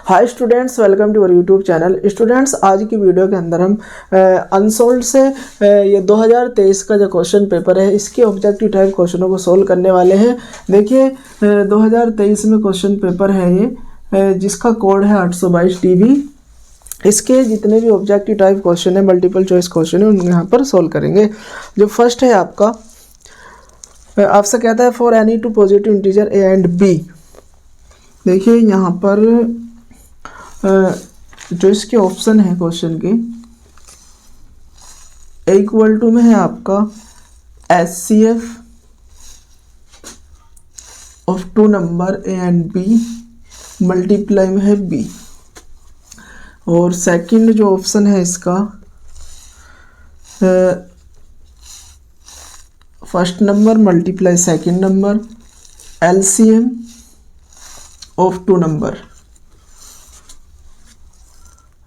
Hi students, welcome to our YouTube channel. Students, आज की video के अंदर हम अनसोल्ड से ये 2023 का जो क्वेश्चन पेपर है इसके ऑब्जेक्टिव टाइप क्वेश्चनों को सोल्व करने वाले हैं। देखिए 2023 में क्वेश्चन पेपर है ये जिसका कोड है 822 DB। इसके जितने भी ऑब्जेक्टिव टाइप क्वेश्चन है, मल्टीपल चॉइस क्वेश्चन है, उन यहाँ पर सोल्व करेंगे। जो फर्स्ट है आपका, आपसे कहता है for any two positive integer A and B. देखिए यहाँ पर जो इसके ऑप्शन है क्वेश्चन के, इक्वल टू में है आपका HCF of two number A and B, multiply में है बी। और सेकंड जो ऑप्शन है इसका, first number multiply second number, LCM of two number.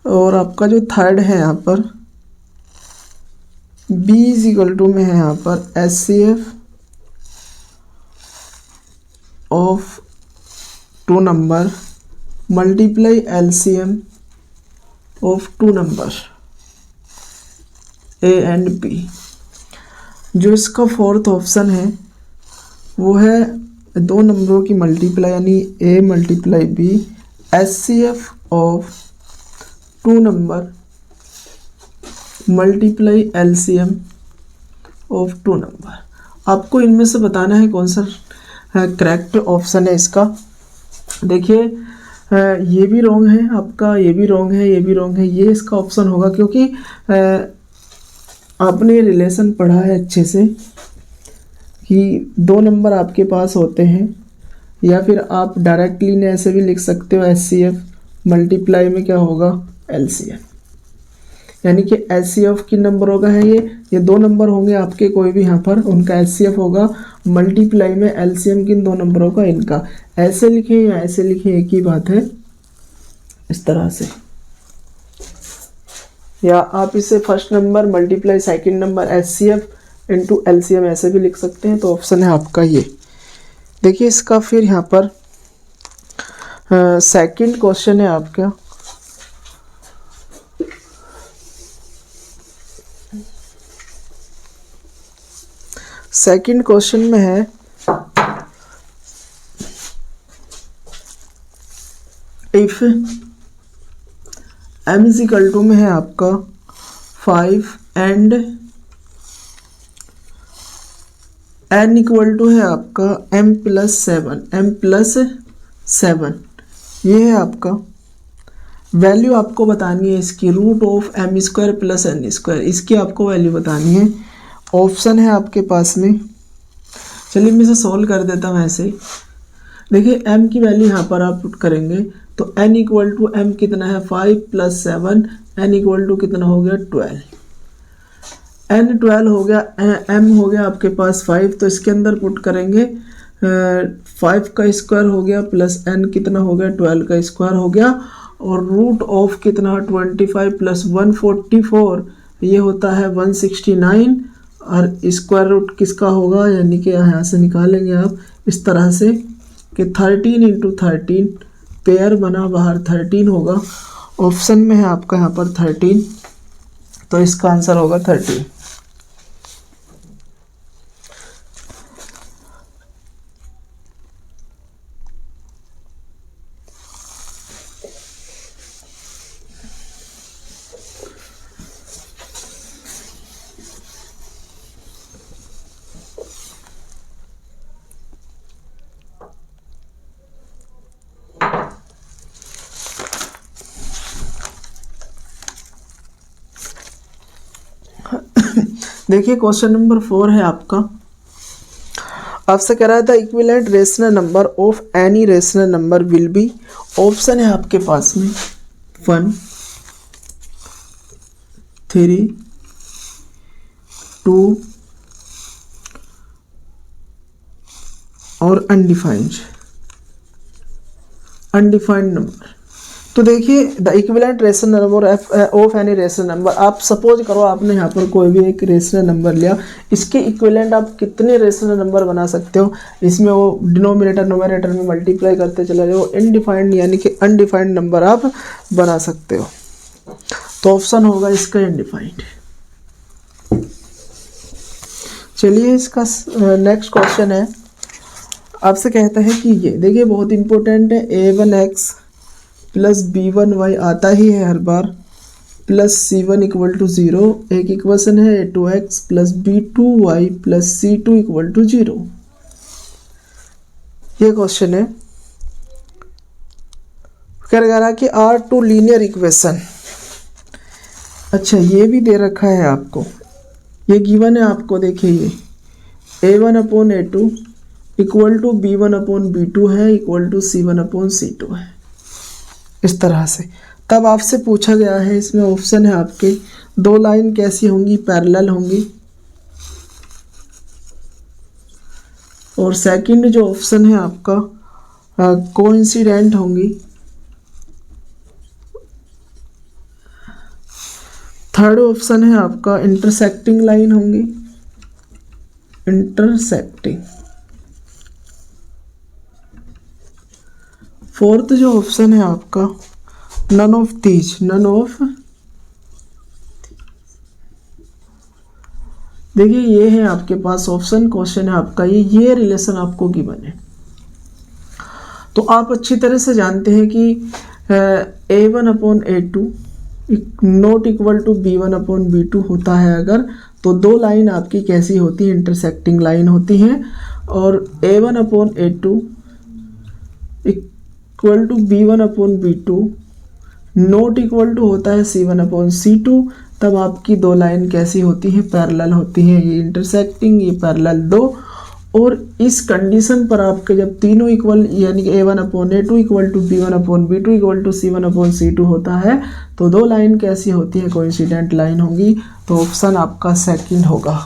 और आपका जो थर्ड है यहाँ पर B इज इक्वल टू में है यहाँ पर HCF of two number multiply LCM of two number A and B। जो इसका फोर्थ ऑप्शन है वो है दो नंबरों की मल्टीप्लाई, यानी A multiply B, HCF of two number multiply LCM of two number. आपको इनमें से बताना है कौन सा करेक्ट ऑप्शन है इसका। देखिए ये भी रॉन्ग है आपका, ये भी रॉन्ग है, ये भी रॉन्ग है, ये इसका ऑप्शन होगा क्योंकि आपने रिलेशन पढ़ा है अच्छे से कि दो नंबर आपके पास होते हैं, या फिर आप डायरेक्टली ने ऐसे भी लिख सकते हो HCF मल्टीप्लाई में क्या होगा LCM, यानी कि HCF किन नंबरों का है ये दो नंबर होंगे आपके कोई भी यहाँ पर, उनका HCF होगा, मल्टीप्लाई में LCM किन दो नंबरों का इनका। ऐसे लिखें या ऐसे लिखें एक ही बात है, इस तरह से। या आप इसे first number multiply second number HCF into LCM ऐसे भी लिख सकते हैं। तो ऑप्शन है आपका ये। देखिए इसका फिर यहाँ पर सेकंड क्वेश्चन है आपका, सेकंड क्वेश्चन में है if m is equal to में है आपका 5 एंड n इक्वल टू है आपका m प्लस 7, ये है आपका वैल्यू आपको बतानी है इसकी, root of m square plus n square, इसकी आपको वैल्यू बतानी है। ऑप्शन है आपके पास में, चलिए मैं इसे सोल्व कर देता हूँ ऐसे। देखिए m की वैल्यू यहाँ पर आप पुट करेंगे तो n इक्वल टू m कितना है 5 प्लस 7, n इक्वल टू कितना हो गया 12, n 12 हो गया, m हो गया आपके पास 5, तो इसके अंदर पुट करेंगे 5 का स्क्वायर हो गया प्लस n कितना हो गया 12 का स्क्वायर हो गया, और रूट ऑफ कितना 25 प्लस 144 ये होता है 169, और स्क्वायर रूट किसका होगा, यानी कि यहाँ से निकालेंगे आप इस तरह से कि 13 इंटू 13, पेयर बना बाहर 13 होगा। ऑप्शन में है आपका यहाँ पर 13, तो इसका आंसर होगा 13। देखिए क्वेश्चन नंबर 4 है आपका, आपसे कह रहा था equivalent rational number of any rational number will be. Option है आपके पास में 1, 3, 2 और अनडिफाइंड नंबर। तो देखिए the equivalent rational number of any rational number, आप सपोज करो आपने यहाँ पर कोई भी एक रेशनल नंबर लिया, इसके इक्विवेलेंट आप कितने रेशनल नंबर बना सकते हो, इसमें वो डिनोमिनेटर नोमिनेटर में मल्टीप्लाई करते चले जाओ, इनडिफाइंड यानी कि अनडिफाइंड नंबर आप बना सकते हो। तो ऑप्शन होगा इसका इनडिफाइंड। चलिए इसका नेक्स्ट क्वेश्चन है, आपसे कहता है कि ये देखिए बहुत इंपॉर्टेंट है, a1x प्लस b1y आता ही है हर बार, प्लस c1 इक्वल टू 0। एक इक्वेशन है a2x plus b2y plus c2 equal to 0। ये क्वेश्चन है, कह रहा कि आर टू लीनियर इक्वेशन। अच्छा ये भी दे रखा है आपको, ये गिवन है आपको, देखिए ये a1/a2 इक्वल टू b1/b2 है इक्वल टू c1/c2 है, इस तरह से। तब आपसे पूछा गया है, इसमें ऑप्शन है आपके, दो लाइन कैसी होंगी, पैरेलल होंगी, और सेकंड जो ऑप्शन है आपका कोइंसिडेंट होंगी, थर्ड ऑप्शन है आपका इंटरसेक्टिंग लाइन होंगी, इंटरसेक्टिंग। फोर्थ जो ऑप्शन है आपका none of these, none of. देखिए ये है आपके पास ऑप्शन, क्वेश्चन है आपका ये रिलेशन आपको गिवन है। तो आप अच्छी तरह से जानते हैं कि a1/a2 not equal to b1/b2 होता है अगर, तो दो लाइन आपकी कैसी होती है, इंटरसेक्टिंग लाइन होती हैं। और a1/a2 equal to b1/b2 not equal to होता है c1/c2, तब आपकी दो लाइन कैसी होती हैं, पैरेलल होती हैं, ये इंटरसेक्टिंग, ये पैरेलल दो। और इस कंडीशन पर आपके जब तीनों इक्वल यानी कि a1/a2 equal to b1/b2 equal to c1/c2 होता है, तो दो लाइन कैसी होती है, कोइंसिडेंट लाइन होंगी। तो ऑप्शन आपका सेकंड होगा।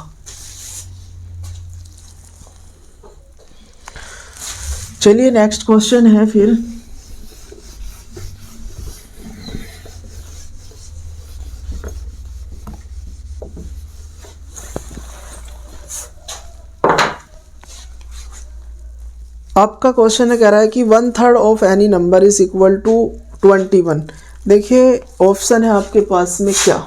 चलिए नेक्स्ट क्वेश्चन है फिर, आपका क्वेश्चन है, कह रहा है कि 1/3 of any number is equal to 21। देखिए ऑप्शन है आपके पास में, क्या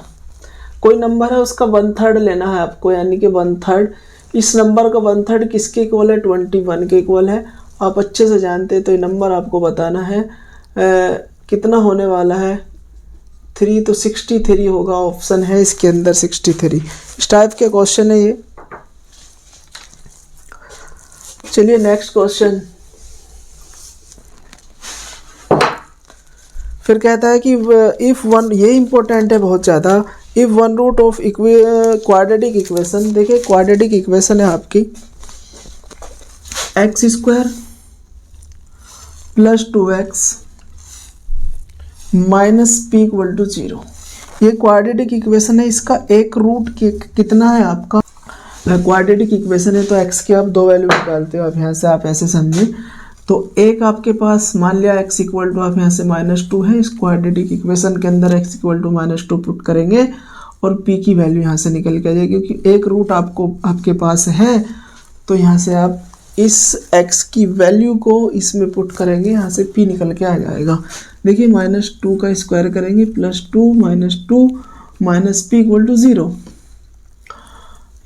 कोई नंबर है उसका 1/3 लेना है आपको, यानी कि 1/3, इस नंबर का 1/3 किसके इक्वल है, 21 के इक्वल है। आप अच्छे से जानते हैं, तो ये नंबर आपको बताना है कितना होने वाला है, 3, तो 63 होगा, ऑप्शन है इसके अंदर 63। इस टाइप के क्वेश्चन है ये। चलिए नेक्स्ट क्वेश्चन, फिर कहता है कि इफ वन, ये इंपॉर्टेंट है बहुत ज़्यादा, if one root of quadratic equation. देखिए क्वाड्रेटिक इक्वेशन है आपकी x² plus 2x minus p equal to 0। ये क्वाड्रेटिक इक्वेशन है, इसका एक रूट कितना है आपका, क्वाड्रेटिक इक्वेशन है तो x की आप दो वैल्यू निकालते हो, अब यहाँ से आप ऐसे समझें। तो एक आपके पास मान लिया x इक्वल टू, आप यहाँ से -2 है, इस क्वाड्रेटिक इक्वेशन के अंदर x इक्वल टू -2 पुट करेंगे और p की वैल्यू यहाँ से निकल के आ जाएगी, क्योंकि एक रूट आपके पास है। तो यहाँ से आप इस x की वैल्यू को इसमें पुट करेंगे, यहाँ से p निकल के आ जाएगा। देखिए -2 का स्क्वायर करेंगे, +2 -2 माइनस p इक्वल टू 0,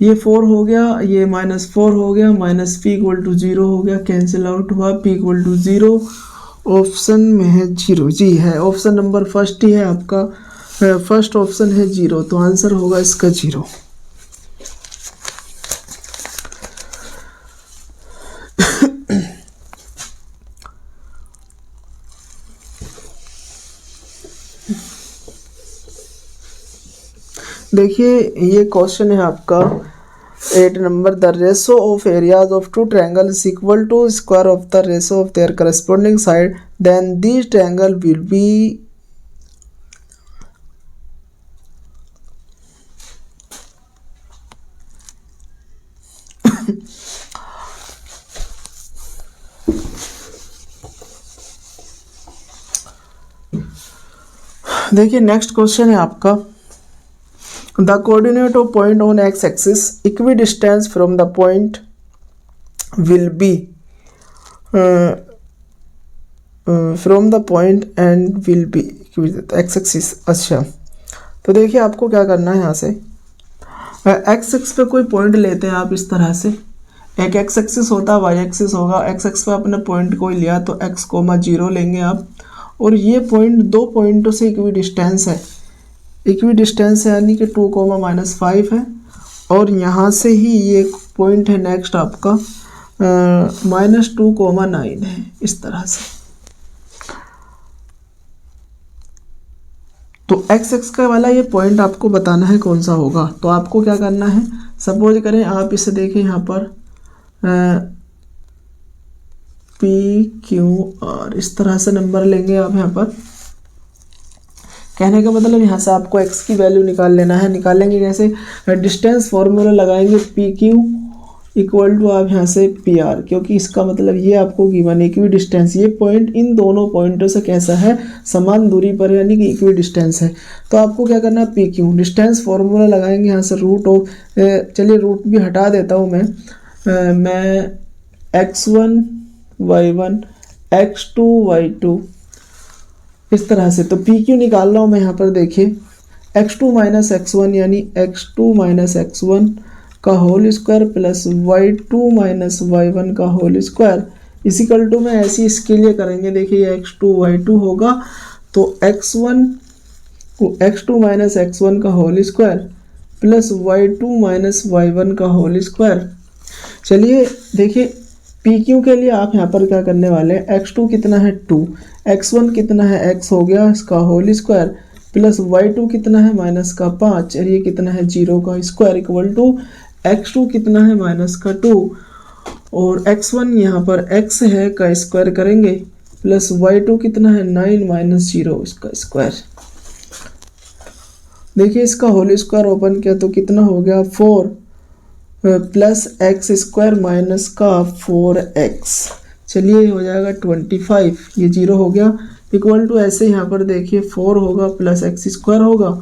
ये 4 हो गया, ये -4 हो गया, माइनस p इक्वल टू 0 हो गया, कैंसिल आउट हुआ, p इक्वल टू 0। ऑप्शन में है 0, जी है, ऑप्शन नंबर फर्स्ट ही है आपका, फर्स्ट ऑप्शन है 0, तो आंसर होगा इसका 0। देखिए ये क्वेश्चन है आपका 8 number, the ratio of areas of two triangle is equal to square of the ratio of their corresponding side, then this triangle will be. देखिए नेक्स्ट क्वेश्चन है आपका, the coordinate of point on x axis equidistance from the point will be from the point and will be x axis. अच्छा, तो देखिए आपको क्या करना है, यहाँ से एक्स एक्स पे कोई पॉइंट लेते हैं आप इस तरह से, एक एक्स एक्सिस होता है, वाई एक्सिस होगा, एक्स एक्स पे आपने पॉइंट कोई लिया तो एक्स कोमा 0 लेंगे आप, और ये पॉइंट दो पॉइंटों से इक्वी डिस्टेंस है, इक्वी डिस्टेंस है यानी कि 2,-5 है, और यहाँ से ही ये पॉइंट है नेक्स्ट आपका -2,9 है, इस तरह से। तो एक्स एक्स का वाला ये पॉइंट आपको बताना है कौन सा होगा। तो आपको क्या करना है, सपोज करें आप इसे देखें यहाँ पर पी क्यू आर, इस तरह से नंबर लेंगे आप यहाँ पर। कहने का मतलब यहाँ से आपको x की वैल्यू निकाल लेना है। निकालेंगे कैसे, डिस्टेंस फॉर्मूला लगाएंगे पी क्यू इक्वल टू आप यहाँ से पी आर, क्योंकि इसका मतलब ये आपको गिवन है इक्वी डिस्टेंस, ये पॉइंट इन दोनों पॉइंटों से कैसा है, समान दूरी पर, यानी कि इक्वी डिस्टेंस है। तो आपको क्या करना है, पी क्यू डिस्टेंस फॉर्मूला लगाएंगे यहाँ से रूट ऑफ, चलिए रूट भी हटा देता हूँ मैं x1 y1 x2 y2 इस तरह से। तो पी क्यू निकाल रहा हूँ मैं यहाँ पर, देखिए x2 माइनस x1 यानी x2 माइनस x1 का whole square plus y2 minus y1 का होल स्क्वायर इसिकल टू में ऐसे इसके लिए करेंगे। देखिए x2 y2 होगा तो x2 माइनस x1 का whole square plus y2 minus y1 का होल स्क्वायर। चलिए देखिए पी क्यू के लिए आप यहाँ पर क्या करने वाले हैं, x2 कितना है 2, x1 कितना है x हो गया इसका होल स्क्वायर प्लस y2 कितना है माइनस का 5 और ये कितना है 0 का स्क्वायर इक्वल टू x2 कितना है माइनस का 2 और x1 यहाँ पर x है का स्क्वायर करेंगे प्लस y2 कितना है 9 माइनस 0 इसका स्क्वायर। देखिए इसका होल स्क्वायर ओपन किया तो कितना हो गया 4 प्लस एक्स स्क्वायर माइनस का 4x, चलिए हो जाएगा 25, ये 0 हो गया इक्वल टू ऐसे यहाँ पर देखिए 4 होगा प्लस एक्स स्क्वायर होगा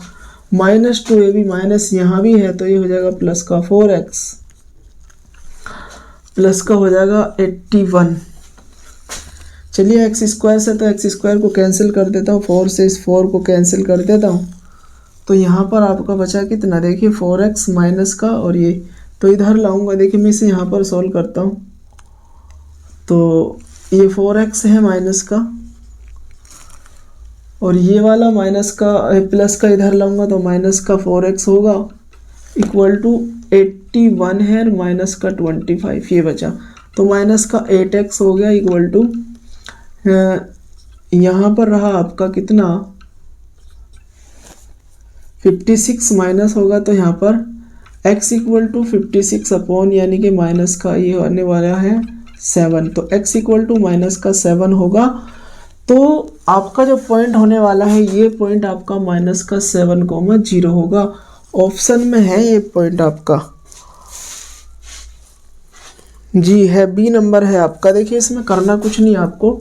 -2, ये भी माइनस यहाँ भी है तो ये हो जाएगा प्लस का 4x प्लस का हो जाएगा 81। चलिए एक्स स्क्वायर से तो एक्स स्क्वायर को कैंसिल कर देता हूँ, 4 से इस 4 को कैंसिल कर देता हूँ तो यहाँ पर आपका बचा कितना, देखिए 4x माइनस का और ये तो इधर लाऊंगा। देखिए मैं इसे यहाँ पर सॉल्व करता हूँ तो ये 4x है माइनस का और ये वाला माइनस का प्लस का इधर लाऊंगा तो माइनस का 4x होगा इक्वल टू 81 है माइनस का 25 ये बचा तो माइनस का 8x हो गया इक्वल टू यहाँ पर रहा आपका कितना 56 माइनस होगा तो यहाँ पर x इक्वल टू 56 अपॉन यानी कि माइनस का ये आने वाला है 7 तो x इक्वल टू माइनस का 7 होगा। तो आपका जो पॉइंट होने वाला है ये पॉइंट आपका माइनस का 7,0 होगा, ऑप्शन में है ये पॉइंट आपका जी है, बी नंबर है आपका। देखिए इसमें करना कुछ नहीं आपको,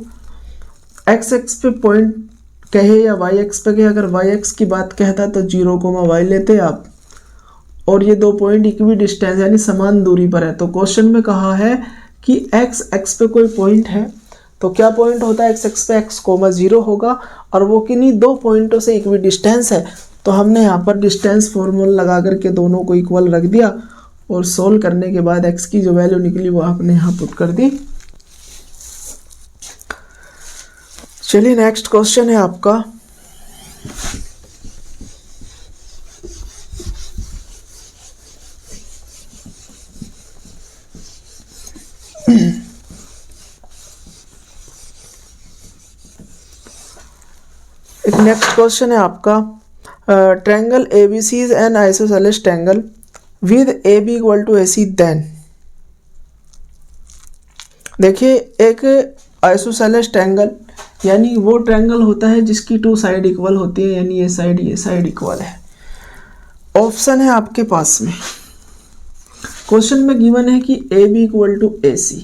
एक्स एक्स पे पॉइंट कहे या वाई एक्स पे कहे, अगर वाई एक्स की बात कहता तो 0,y लेते आप और ये दो पॉइंट इक्वी डिस्टेंस यानी समान दूरी पर है। तो क्वेश्चन में कहा है कि एक्स एक्स पे कोई पॉइंट है तो क्या पॉइंट होता है एक्स एक्स पे x,0 होगा और वो किन्हीं दो पॉइंटों से इक्वी डिस्टेंस है। तो हमने यहाँ पर डिस्टेंस फॉर्मूला लगा करके दोनों को इक्वल रख दिया और सोल्व करने के बाद x की जो वैल्यू निकली वो आपने यहाँ पुट कर दी। चलिए नेक्स्ट क्वेश्चन है आपका, एक नेक्स्ट क्वेश्चन है आपका, triangle ABC is an isosceles triangle with AB equal to AC then. देखिए एक आइसोसेलेस ट्रायंगल यानी वो ट्रायंगल होता है जिसकी 2 साइड इक्वल होती है, यानी ये साइड इक्वल है। ऑप्शन है आपके पास में, क्वेश्चन में गिवन है कि AB equal to AC,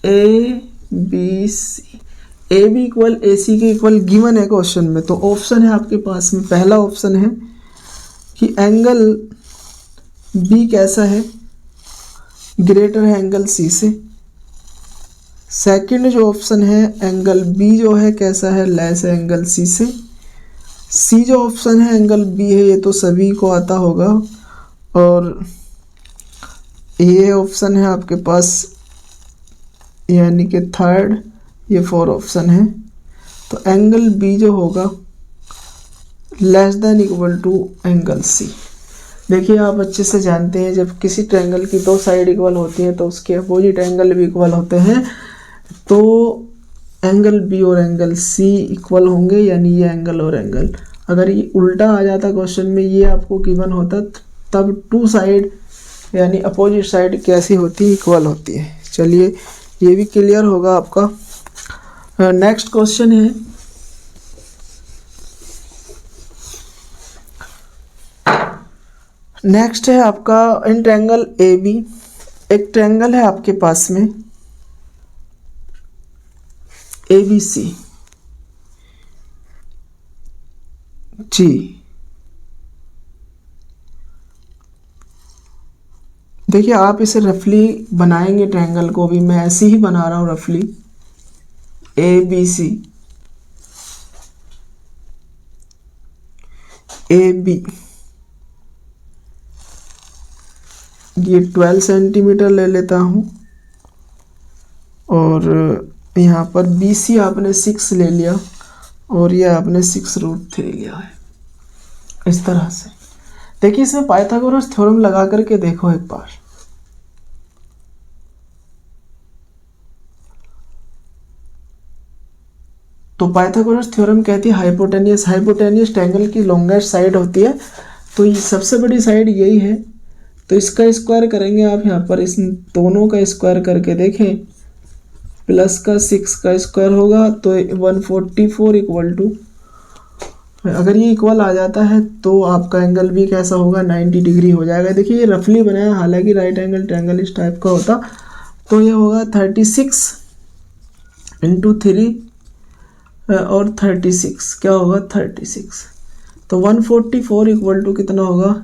ABC A B equal A C के इक्वल गिवन है क्वेश्चन में, तो ऑप्शन है आपके पास में, पहला ऑप्शन है कि एंगल बी कैसा है, ग्रेटर है एंगल सी से। सेकंड जो ऑप्शन है, एंगल बी जो है कैसा है, लेस है एंगल सी से। सी जो ऑप्शन है एंगल बी है, ये तो सभी को आता होगा। और ये ऑप्शन है आपके पास, यानी कि थर्ड, ये फोर ऑप्शन है। तो एंगल बी जो होगा less than equal to angle C. देखिए आप अच्छे से जानते हैं जब किसी ट्रायंगल की दो साइड इक्वल होती हैं तो उसके अपोजिट एंगल भी इक्वल होते हैं, तो एंगल बी और एंगल सी इक्वल होंगे, यानी ये एंगल और एंगल। अगर ये उल्टा आ जाता क्वेश्चन में, ये आपको गिवन होता, तब टू साइड यानी अपोजिट साइड कैसी होती है, इक्वल होती है। चलिए ये भी क्लियर होगा आपका। नेक्स्ट क्वेश्चन है, नेक्स्ट है आपका इन ट्रायंगल ए बी, एक ट्रायंगल है आपके पास में ए बी सी जी। देखिए आप इसे रफली बनाएंगे ट्रायंगल को, भी मैं ऐसे ही बना रहा हूँ रफली, ए बी सी, ए बी, ये 12 सेंटीमीटर ले लेता हूँ, और यहाँ पर बी सी आपने 6 ले लिया, और ये आपने 6√3 लिया है, इस तरह से। देखिए इसमें पाइथागोरस थ्योरम लगा करके देखो एक बार। तो पाइथागोरस थ्योरम कहती है हाइपोटेनियस, हाइपोटेनियस ट्रायंगल की लॉन्गेस्ट साइड होती है, तो ये सबसे बड़ी साइड यही है। तो इसका स्क्वायर करेंगे आप यहाँ पर, इस दोनों का स्क्वायर करके देखें, प्लस का 6 का स्क्वायर होगा तो 144 इक्वल टू, अगर ये इक्वल आ जाता है तो आपका एंगल भी कैसा होगा, 90 डिग्री हो जाएगा। देखिए ये रफली बनाया, हालांकि राइट एंगल ट्रायंगल इस टाइप का होता, तो ये होगा 36 इंटू 3 और 36 क्या होगा, 36। तो 144 इक्वल टू कितना होगा,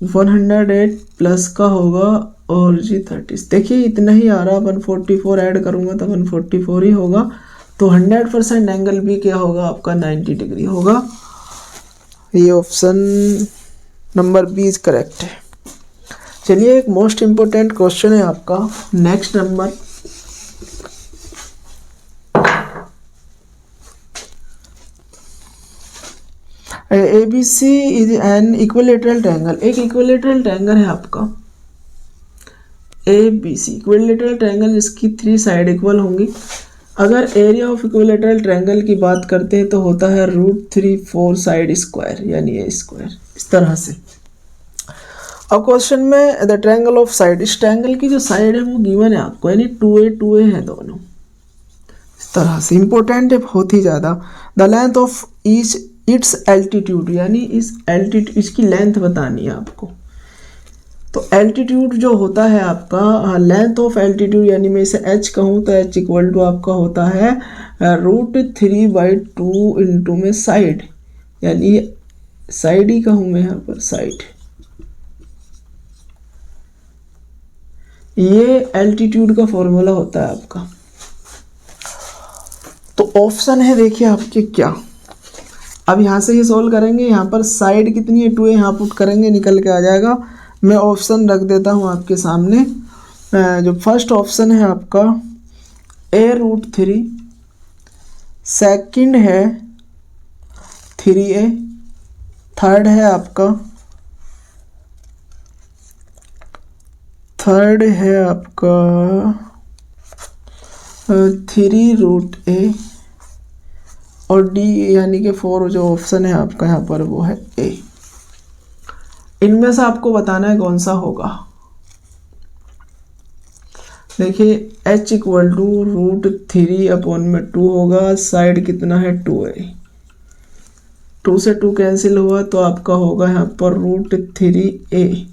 108 प्लस का होगा और जी 30। देखिए इतना ही आ रहा, 144 ऐड करूँगा तो 144 ही होगा। तो 100% एंगल भी क्या होगा आपका, 90 डिग्री होगा। ये option number B is correct है। चलिए एक मोस्ट इम्पोर्टेंट क्वेश्चन है आपका, next number, A B C is an equilateral triangle. एक इक्विलेटरल ट्रायंगल है आपका A B C, equilateral triangle जिसकी 3 साइड इक्वल होंगी। अगर एरिया ऑफ इक्विलेटरल ट्रायंगल की बात करते हैं तो होता है √3/4 साइड स्क्वायर, यानी ए स्क्वायर, इस तरह से। अब क्वेश्चन में द ट्रायंगल ऑफ साइड, इस ट्रायंगल की जो साइड है वो गिवन है आपको, यानी 2a है दोनों, इस तरह से। इंपॉर्टेंट है बहुत ही ज़्यादा। The length of each it's altitude, यानी इस एल्टीट्यूड, इसकी लेंथ बतानी है आपको। तो एल्टीट्यूड जो होता है आपका, लेंथ ऑफ एल्टीट्यूड, यानी मैं इसे h कहूँ तो h इक्वल टू आपका होता है √3/2 इंटू में साइड, यानी साइड ही कहूँ मैं यहाँ पर, साइड। ये एल्टीट्यूड का फॉर्मूला होता है आपका। तो ऑप्शन है देखिए आपके क्या, अब यहाँ से ये सोल्व करेंगे, यहाँ पर साइड कितनी है 2 है, यहाँ पुट करेंगे निकल के आ जाएगा। मैं ऑप्शन रख देता हूँ आपके सामने। जो फर्स्ट ऑप्शन है आपका a√3, सेकंड है 3a, थर्ड है आपका 3√a, और डी यानी कि 4 जो ऑप्शन है आपका यहाँ पर वो है ए। इनमें से आपको बताना है कौन सा होगा। देखिए h इक्वल टू √3/2 होगा, साइड कितना है 2a, 2 से 2 कैंसिल हुआ तो आपका होगा यहाँ पर √3a,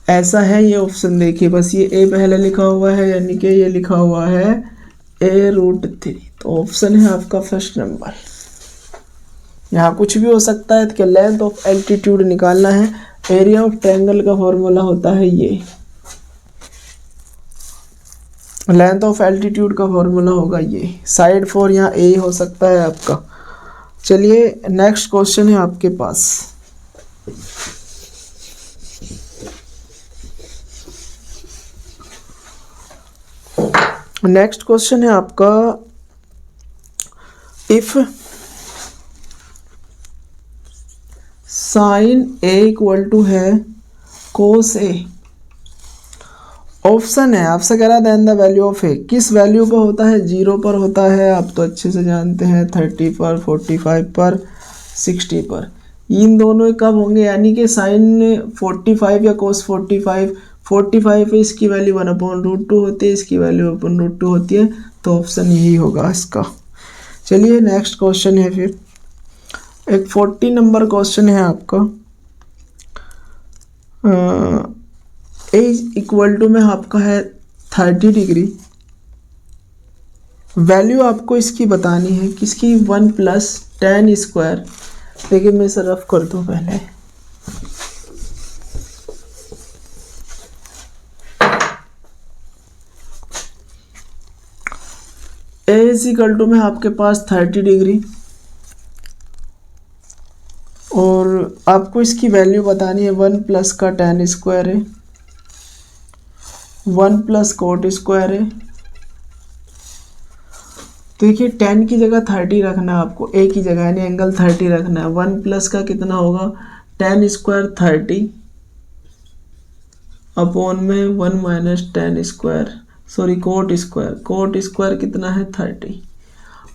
ऐसा है ये ऑप्शन, देखिए बस ये ए पहले लिखा हुआ है, यानी कि ये लिखा हुआ है a√3। तो ऑप्शन है आपका फर्स्ट नंबर। यहाँ कुछ भी हो सकता है। कि लेंथ ऑफ एल्टीट्यूड निकालना है, एरिया ऑफ ट्रायंगल का फॉर्मूला होता है ये, लेंथ ऑफ एल्टीट्यूड का फॉर्मूला होगा ये। साइड 4 यहाँ ए हो सकता है आपका। चलिए नेक्स्ट क्वेश्चन है आपके पास। नेक्स्ट क्वेश्चन है आपका, if sine A equal to है कोस ए। ऑप्शन है आपसे कह रहा है then the value of A किस वैल्यू पर होता है, 0 पर होता है, आप तो अच्छे से जानते हैं, 30 पर, 45 पर, 60 पर। इन दोनों कब होंगे, यानी कि साइन 45 या कोस 45 है, इसकी वैल्यू 1/√2 होती है, इसकी वैल्यू 1/√2 होती है। तो ऑप्शन यही होगा इसका। चलिए नेक्स्ट क्वेश्चन है फिर, एक 40 नंबर क्वेश्चन है आपका। ए इक्वल टू में आपका है 30 डिग्री। वैल्यू आपको इसकी बतानी है, किसकी, 1 + tan²। देखिए मैं इसे रफ कर दूं पहले। ए इक्वल टू में आपके पास 30 डिग्री, और आपको इसकी वैल्यू बतानी है, 1 + का tan² है, 1 + cot² है। देखिए tan की जगह 30 रखना है आपको, ए की जगह यानी एंगल 30 रखना है। 1 + का कितना होगा, tan² 30 अपॉन में 1 - tan², सॉरी cot² कितना है 30।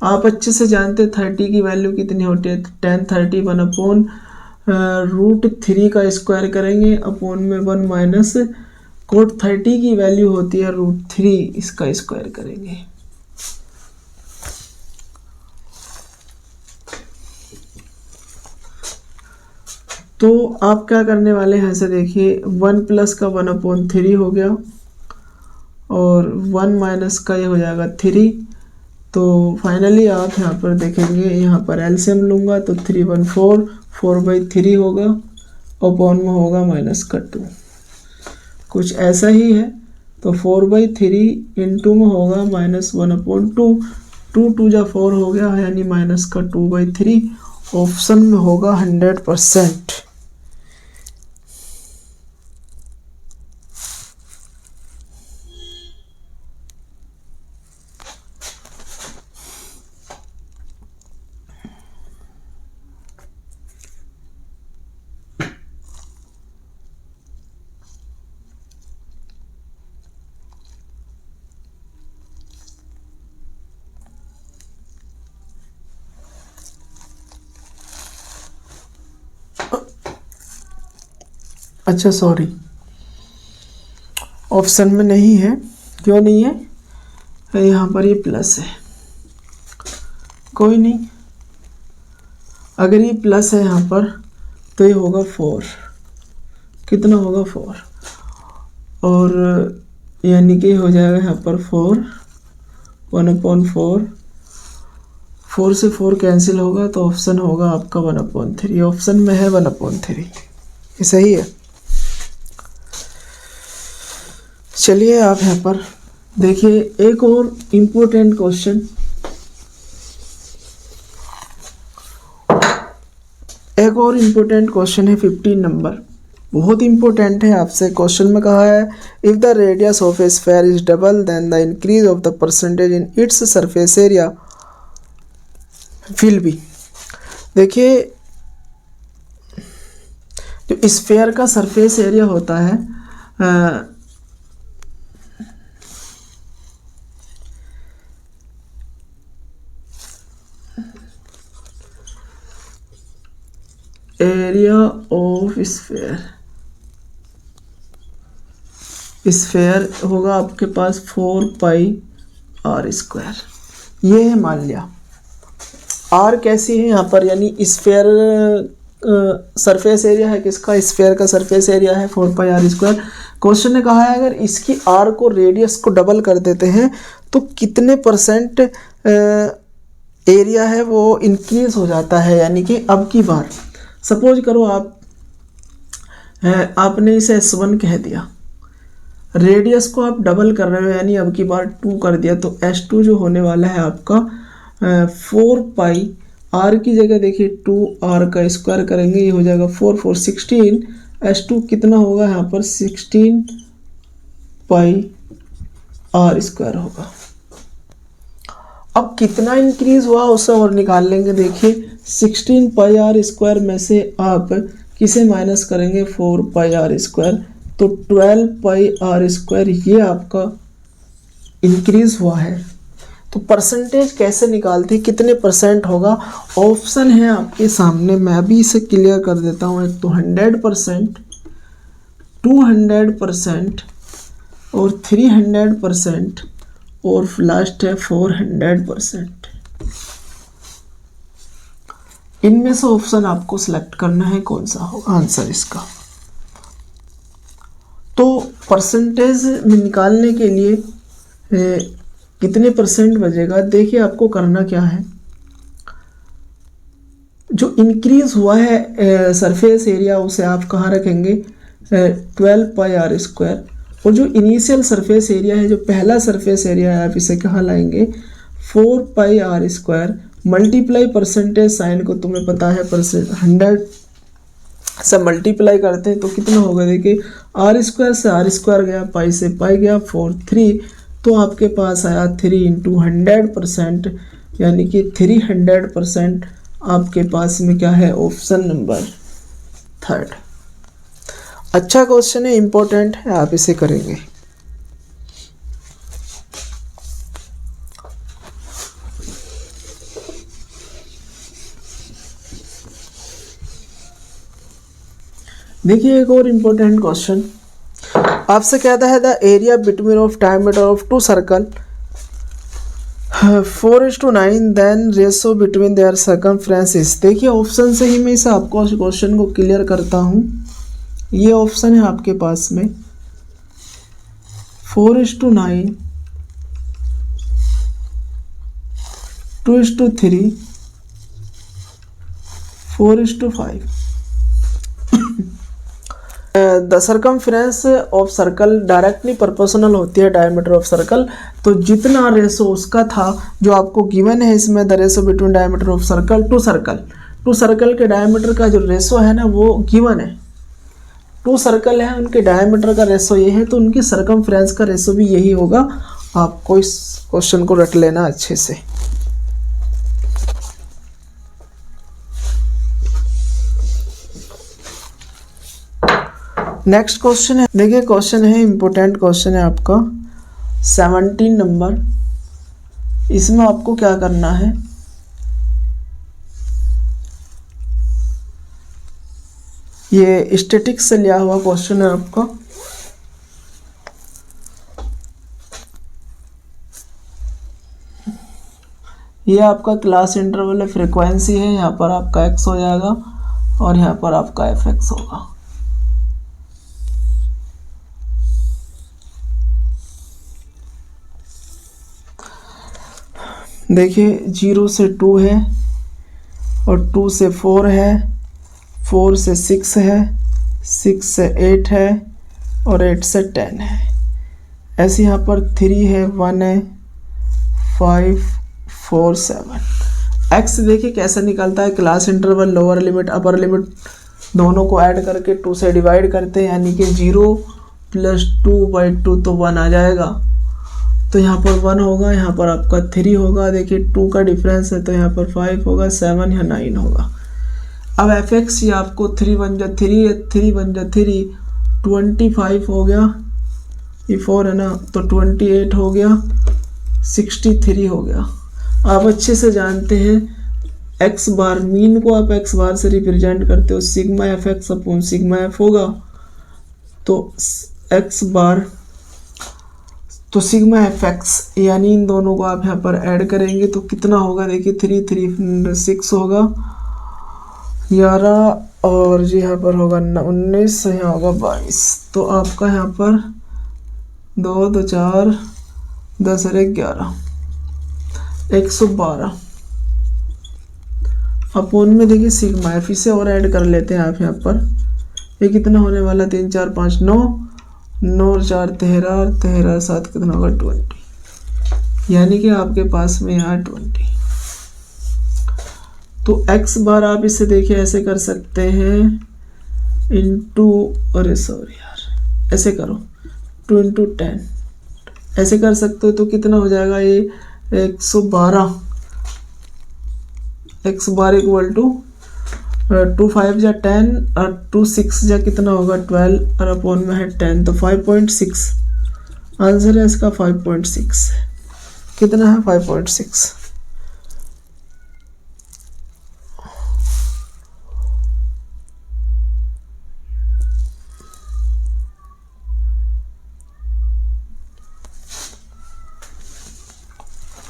आप अच्छे से जानते हैं 30 की वैल्यू कितनी होती है, tan 30 1/√3 का स्क्वायर करेंगे, अपॉन में 1 - cot 30 की वैल्यू होती है √3, इसका स्क्वायर करेंगे। तो आप क्या करने वाले हैं, ऐसे देखिए 1 + का 1/3 हो गया, और 1 - का ये हो जाएगा 3। तो फाइनली आप यहाँ पर देखेंगे, यहाँ पर एलसीएम लूँगा तो 3 × 1 4, 4/3 होगा, अपॉन में होगा -2, कुछ ऐसा ही है। तो 4/3 इंटू में होगा -1/2, 2 × 2 = 4 हो गया, यानी -2/3। ऑप्शन में होगा 100%। अच्छा सॉरी, ऑप्शन में नहीं है। क्यों नहीं है, यहाँ पर ये प्लस है, कोई नहीं। अगर ये प्लस है यहाँ पर तो ये होगा 4, कितना होगा 4, और यानी कि हो जाएगा यहाँ पर 4, 1/4, 4 से 4 कैंसिल होगा, तो ऑप्शन होगा आपका 1/3। ऑप्शन में है 1/3, ये सही है। चलिए आप यहाँ पर देखिए एक और इम्पोर्टेंट क्वेश्चन, है 15 नंबर, बहुत इंपॉर्टेंट है। आपसे क्वेश्चन में कहा है, if the radius of a sphere is double then the increase of the percentage in its surface area will be. देखिए जो स्फीयर का सरफेस एरिया होता है, एरिया ऑफ स्फीयर होगा आपके पास 4πr²। ये है, मान लिया आर कैसी है यहाँ पर, यानी स्फीयर सरफेस एरिया है किसका, स्फीयर का सरफेस एरिया है 4πr²। क्वेश्चन ने कहा है अगर इसकी आर को रेडियस को डबल कर देते हैं तो कितने परसेंट एरिया है वो इंक्रीज हो जाता है। यानी कि अब की बार सपोज करो आपने इसे S1 कह दिया, रेडियस को आप डबल कर रहे हो यानी अब की बार 2 कर दिया, तो S2 जो होने वाला है आपका 4π, r की जगह देखिए 2r का स्क्वायर करेंगे, ये हो जाएगा 4 4 16, S2 कितना होगा यहाँ पर 16πr² होगा। अब कितना इंक्रीज हुआ उसे और निकाल लेंगे। देखिए 16πr² में से आप किसे माइनस करेंगे 4πr², तो 12πr² ये आपका इंक्रीज हुआ है। तो परसेंटेज कैसे निकालते, कितने परसेंट होगा, ऑप्शन है आपके सामने, मैं भी इसे क्लियर कर देता हूँ। एक तो 100%, 200% और 300% और लास्ट है 400%। इनमें से ऑप्शन आपको सिलेक्ट करना है कौन सा होगा आंसर इसका। तो परसेंटेज में निकालने के लिए कितने परसेंट बचेगा, देखिए आपको करना क्या है, जो इंक्रीज हुआ है सरफेस एरिया उसे आप कहाँ रखेंगे 12πr², और जो इनिशियल सरफेस एरिया है, जो पहला सरफेस एरिया है, आप इसे कहाँ लाएंगे 4πr², मल्टीप्लाई परसेंटेज साइन को तुम्हें पता है 100 से मल्टीप्लाई करते हैं तो कितना होगा, देखिए r² से r² गया, पाई से पाई गया 4 3, तो आपके पास आया 3 × 100%, यानी कि 300% आपके पास में क्या है ऑप्शन नंबर 3। अच्छा क्वेश्चन है, इंपॉर्टेंट है, आप इसे करेंगे। देखिए एक और इम्पोर्टेंट क्वेश्चन आपसे कहता है the area between of diameter of 2 circle 4:9 then ratio between their circumferences. देखिए ऑप्शन से ही मैं इसे आपको क्वेश्चन को क्लियर करता हूँ। ये ऑप्शन है आपके पास में 4:9, 2:3, 4:5। The circumference of circle directly proportional होती है डायमीटर ऑफ सर्कल। तो जितना रेशो उसका था जो आपको गिवन है इसमें, the ratio between diameter of circle two circle के डायमीटर का जो रेशो है ना वो गिवन है। 2 सर्कल है, उनके डायमीटर का रेशो ये है, तो उनकी सर्कमफ्रेंस का रेशो भी यही होगा। आपको इस क्वेश्चन को रट लेना अच्छे से। नेक्स्ट क्वेश्चन है, देखिए क्वेश्चन है इंपॉर्टेंट क्वेश्चन है आपका 17 नंबर। इसमें आपको क्या करना है, ये स्टैटिक्स से लिया हुआ क्वेश्चन है आपका। ये आपका क्लास इंटरवल है, फ्रीक्वेंसी है, यहाँ पर आपका x हो जाएगा और यहाँ पर आपका fx होगा। देखिए 0 से 2 है और 2 से 4 है, 4 से 6 है, 6 से 8 है और 8 से 10 है। ऐसे यहाँ पर 3 है, 1 है, 5 4 7। x देखिए कैसे निकलता है, class interval lower limit upper limit दोनों को ऐड करके 2 से डिवाइड करते हैं, यानी कि 0 + 2/2 तो 1 आ जाएगा। तो यहाँ पर 1 होगा, यहाँ पर आपका 3 होगा। देखिए 2 का डिफरेंस है तो यहाँ पर 5 होगा, 7 या 9 होगा। अब fx ये आपको 3 × 1 = 3, 3 × 1 = 3, 25 हो गया, ये 4 है ना, तो 28 हो गया, 63 हो गया। आप अच्छे से जानते हैं x बार मीन को आप x बार से रिप्रेजेंट करते हो, sigma fx upon sigma f होगा। तो x बार तो सिग्मा fx यानी इन दोनों को आप यहाँ पर ऐड करेंगे तो कितना होगा, देखिए 3 3 6 होगा, 11 और जी यहाँ पर होगा 19, यहाँ होगा 22। तो आपका यहाँ पर 2 2 4 10 और 1 11, 112 अपोन में देखिए सिग्मा है। फिर से और ऐड कर लेते हैं आप यहाँ पर। ये कितना होने वाला, 3 4 5 9, 9 और 4 13, और 13 7 कितना होगा 20, यानी कि आपके पास में यहाँ 20। तो x बार आप इसे देखिए ऐसे कर सकते हैं, इंटू, अरे सॉरी यार, ऐसे करो 2 इंटू 10 ऐसे कर सकते हो। तो कितना हो जाएगा ये 112, x बार इक्वल टू 2 5 जा 10 और 2 6 जा कितना होगा 12, और अपॉन में है 10, तो 5.6 आंसर है इसका। 5.6 कितना है 5.6।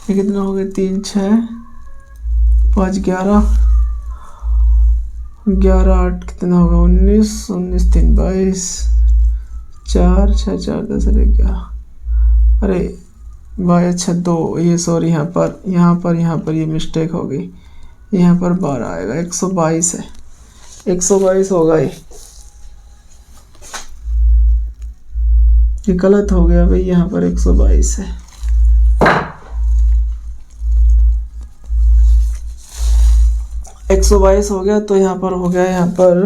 ये कितना हो गया, 3 6 5 11, 11 8 कितना होगा 19, 19 3 22, 4 6 4 10 और 11, अरे भाई अच्छा 2, ये सॉरी यहाँ पर ये मिस्टेक हो गई, यहाँ पर 12 आएगा, 122 है, 122 होगा ये गलत हो गया भाई, यहाँ पर 122 है। एक 122 हो गया, तो यहाँ पर हो गया, यहाँ पर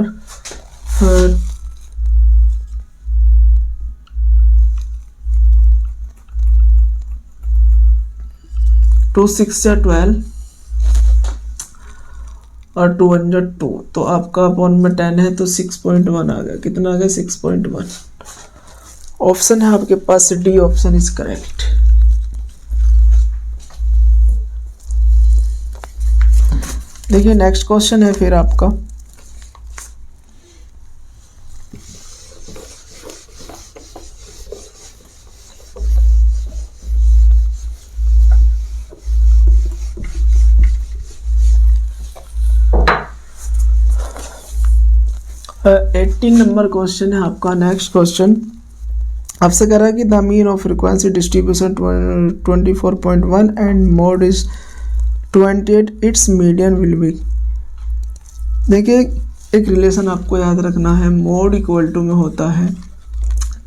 2 6 या 12 और 2 1 जा 2, तो आपका अपॉन में 10 है, तो 6.1 आ गया। कितना आ गया 6.1। ऑप्शन है आपके पास डी ऑप्शन इज करेक्ट। देखिए नेक्स्ट क्वेश्चन है फिर आपका, एटीन नंबर क्वेश्चन है आपका। नेक्स्ट क्वेश्चन आपसे कह रहा है कि the mean of frequency distribution 24.1 and mode is 28, it's median will be. देखिए एक रिलेशन आपको याद रखना है, मोड इक्वल टू में होता है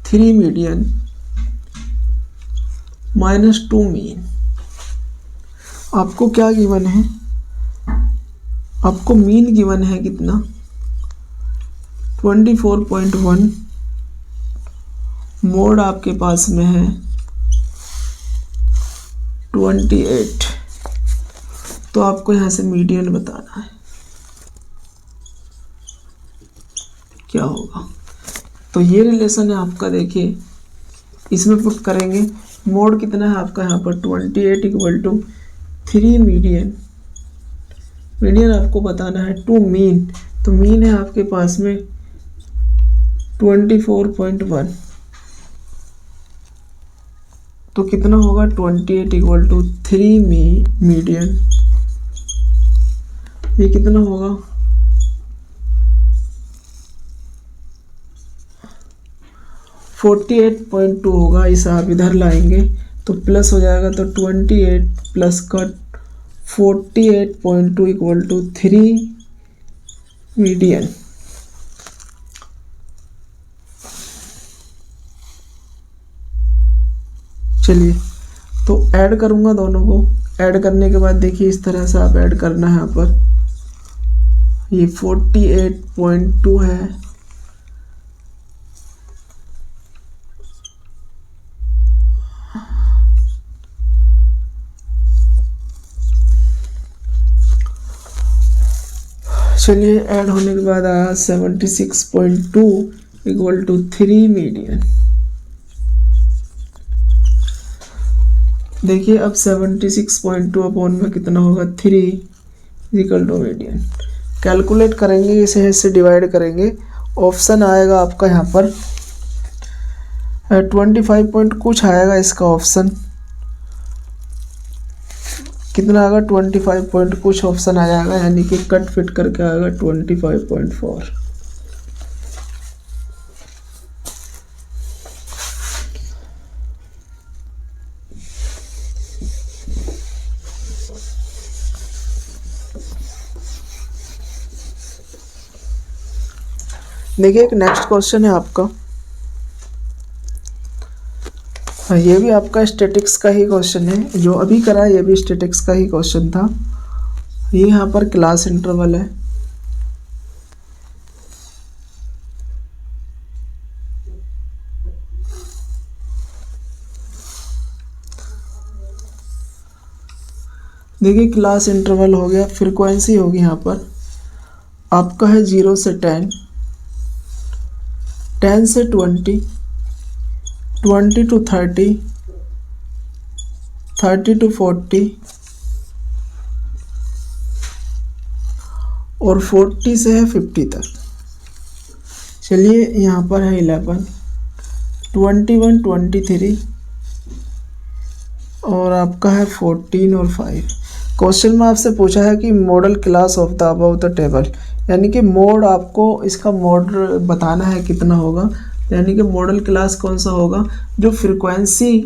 3 मीडियन माइनस 2 मीन। आपको क्या गिवन है, आपको मीन गिवन है कितना 24.1, मोड आपके पास में है 28, तो आपको यहाँ से मीडियन बताना है क्या होगा। तो ये रिलेशन है आपका, देखिए इसमें पुट करेंगे, मोड कितना है आपका यहाँ पर 28 इक्वल टू 3 मीडियन, मीडियन आपको बताना है 2 मीन, तो मीन है आपके पास में 24.1, तो कितना होगा 28 इक्वल टू 3 मीडियन, ये कितना होगा 48.2 होगा। इसे आप इधर लाएंगे तो प्लस हो जाएगा, तो 28 प्लस का 48.2 इक्वल टू 3 मीडियन। चलिए तो ऐड करूंगा दोनों को, ऐड करने के बाद देखिए इस तरह से आप ऐड करना है। यहाँ पर ये 48.2 है, चलिए ऐड होने के बाद आया 76.2 इक्वल टू 3 मीडियन। देखिए अब 76.2 अपॉन में कितना होगा 3 इक्वल टू मीडियन। कैलकुलेट करेंगे, इसे इससे डिवाइड करेंगे, ऑप्शन आएगा आपका यहाँ पर 25 पॉइंट कुछ आएगा इसका ऑप्शन, कितना आएगा 25 पॉइंट कुछ ऑप्शन आ जाएगा, यानी कि कट फिट करके आएगा 25.4। देखिए एक नेक्स्ट क्वेश्चन है आपका, ये भी आपका स्टैटिक्स का ही क्वेश्चन है, जो अभी करा ये भी स्टैटिक्स का ही क्वेश्चन था। ये यहाँ पर क्लास इंटरवल है, देखिए क्लास इंटरवल हो गया, फ्रीक्वेंसी होगी यहाँ पर आपका है 0 से 10, 10 से 20, 20 to 30, 30 to 40 और 40 से है 50 तक। चलिए यहाँ पर है 11, 21, 23 और आपका है 14 और 5। क्वेश्चन में आपसे पूछा है कि model class of the above the table, यानी कि मोड आपको इसका मोड बताना है कितना होगा, यानी कि मॉडल क्लास कौन सा होगा जो फ्रीक्वेंसी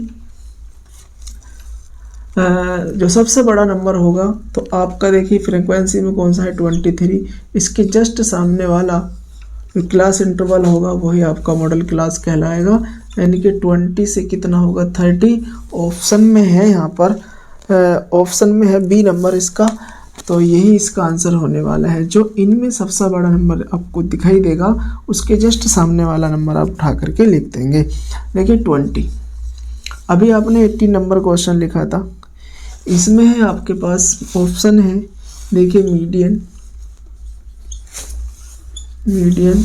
जो सबसे बड़ा नंबर होगा। तो आपका देखिए फ्रीक्वेंसी में कौन सा है 23, इसके जस्ट सामने वाला क्लास इंटरवल होगा वही आपका मॉडल क्लास कहलाएगा, यानी कि 20 से कितना होगा 30। ऑप्शन में है यहाँ पर ऑप्शन में है बी नंबर इसका, तो यही इसका आंसर होने वाला है। जो इनमें सबसे बड़ा नंबर आपको दिखाई देगा उसके जस्ट सामने वाला नंबर आप उठा करके लिख देंगे। देखिए 20, अभी आपने 18 नंबर क्वेश्चन लिखा था, इसमें है आपके पास ऑप्शन है, देखिए मीडियन, मीडियन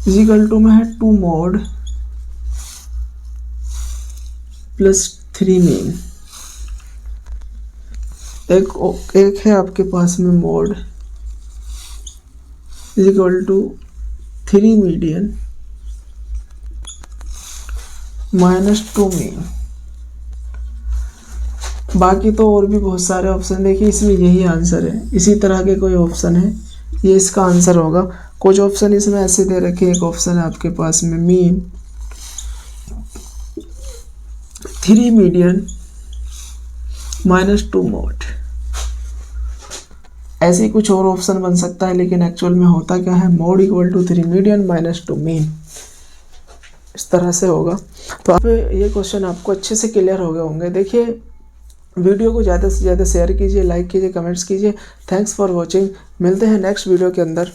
इजिकल टू में है 2 मॉड प्लस 3 मीन। एक है आपके पास में mode equal to 3 median minus 2 mean. बाकी तो और भी बहुत सारे ऑप्शन, देखिए इसमें यही आंसर है, इसी तरह के कोई ऑप्शन है ये इसका आंसर होगा। कुछ ऑप्शन इसमें ऐसे दे रखे, एक ऑप्शन है आपके पास में मीन 3 मीडियन माइनस 2 मॉड, ऐसे ही कुछ और ऑप्शन बन सकता है, लेकिन एक्चुअल में होता क्या है mode equal to 3 median minus 2 mean, इस तरह से होगा। तो आप ये क्वेश्चन आपको अच्छे से क्लियर हो गए होंगे। देखिए वीडियो को ज़्यादा से ज़्यादा शेयर कीजिए, लाइक कीजिए, कमेंट्स कीजिए। थैंक्स फॉर वॉचिंग, मिलते हैं नेक्स्ट वीडियो के अंदर।